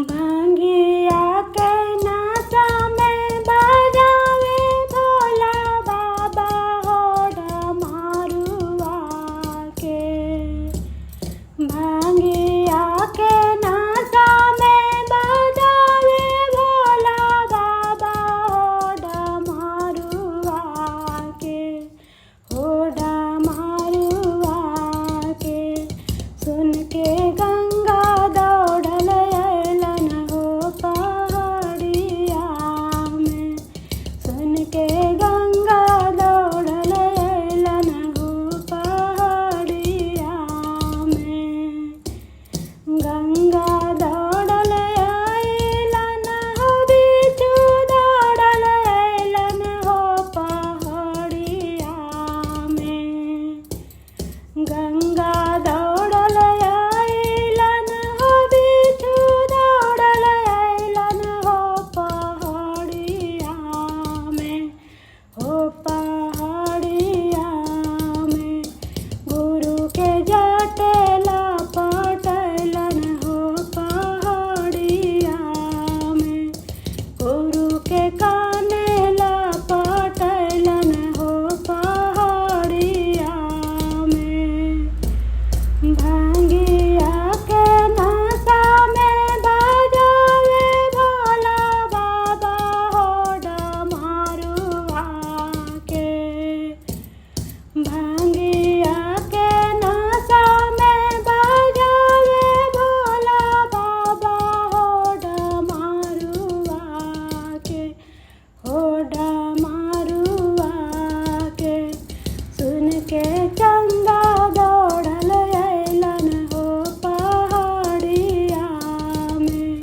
भांगिया के नाचा में बजावे भोला बाबा हो डमरुआ के। भांगिया के नाचा में बजावे भोला बाबा हो डमरुआ के। हो डमरुआ के सुन के गंगा दौड़ल अइलन हो पहाड़िया में। सुन के गंगा दौड़ल अइलन हो पहाड़िया में। गंगा दौड़ल अइलन हो बिच्छू दौड़ल अइलन हो पहाड़िया में। गंगा दौड़ल अइलन हो बिच्छू दौड़ल अइलन हो पहाड़िया में। हो पहाड़िया में गुरु के जटेला पटलन हो पहाड़िया में। गुरु के कानेला पटलन हो पहाड़िया में। भांगिया के नाचा में बजावे भोला बाबा हो डमरुआ के। भांगिया के नाचा में बजावे भोला बाबा हो डमरुआ के। हो डमरुआ के सुन के चंदा दौड़ल अइलन हो पहाड़िया में।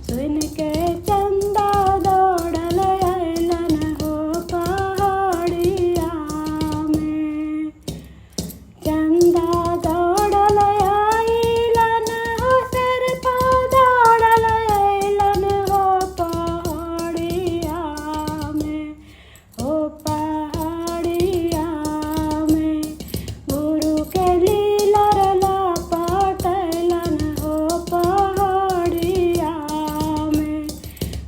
सुन के चंदा दौड़ल अइलन हो पहाड़िया में। चंदा दौड़ल अइलन हो शेरपा दौड़ल अइलन हो पहाड़िया में। हो पहाड़िया में गुरु के लीलर लपटलन हो पहाड़िया में।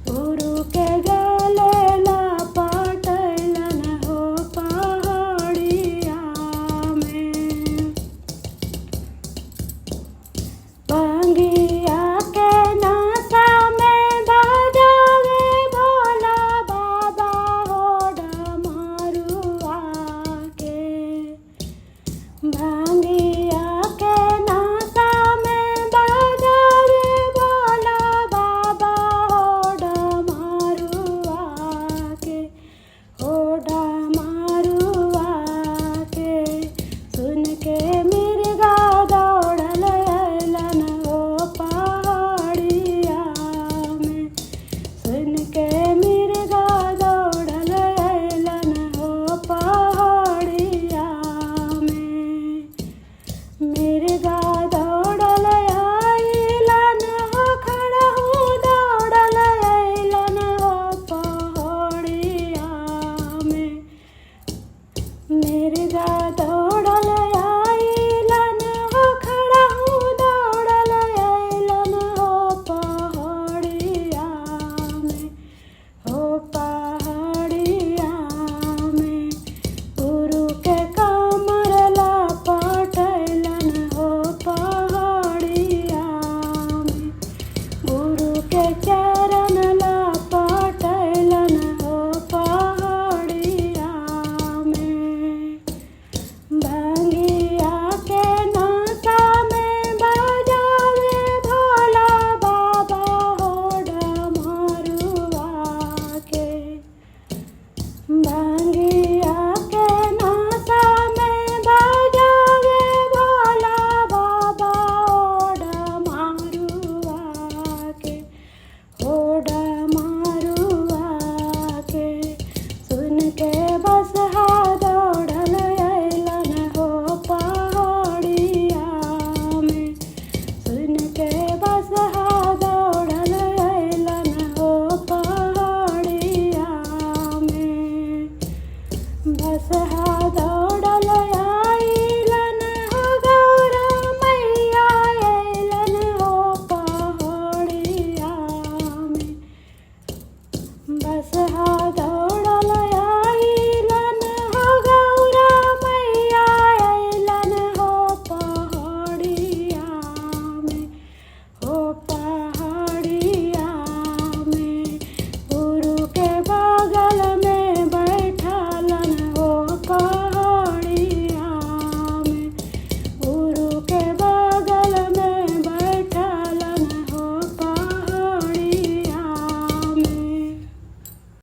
गुरु के गले लपटलन हो पहाड़िया में। भांगिया के नाचा में बजावे भोला बाबा हो डमरुआ के। भांगिया के नाचा में बजावे भोला बाबा हो डमरुआ के। हो डमरुआ के सुन के मिर्गा दौड़ल अइलन हो पहाड़िया में। सुन के मिर्गा दौड़ल अइलन हो पहाड़िया में। मिर्गा दौड़ल अइलन हो खड़हू दौड़ल अइलन हो पहाड़िया में। मिर्गा दौड़ल अइलन हो खड़हू दौड़ल अइलन हो पहाड़िया में। हो पहाड़िया में गुरु के कमर लपटलन हो पहाड़िया में। गुरु के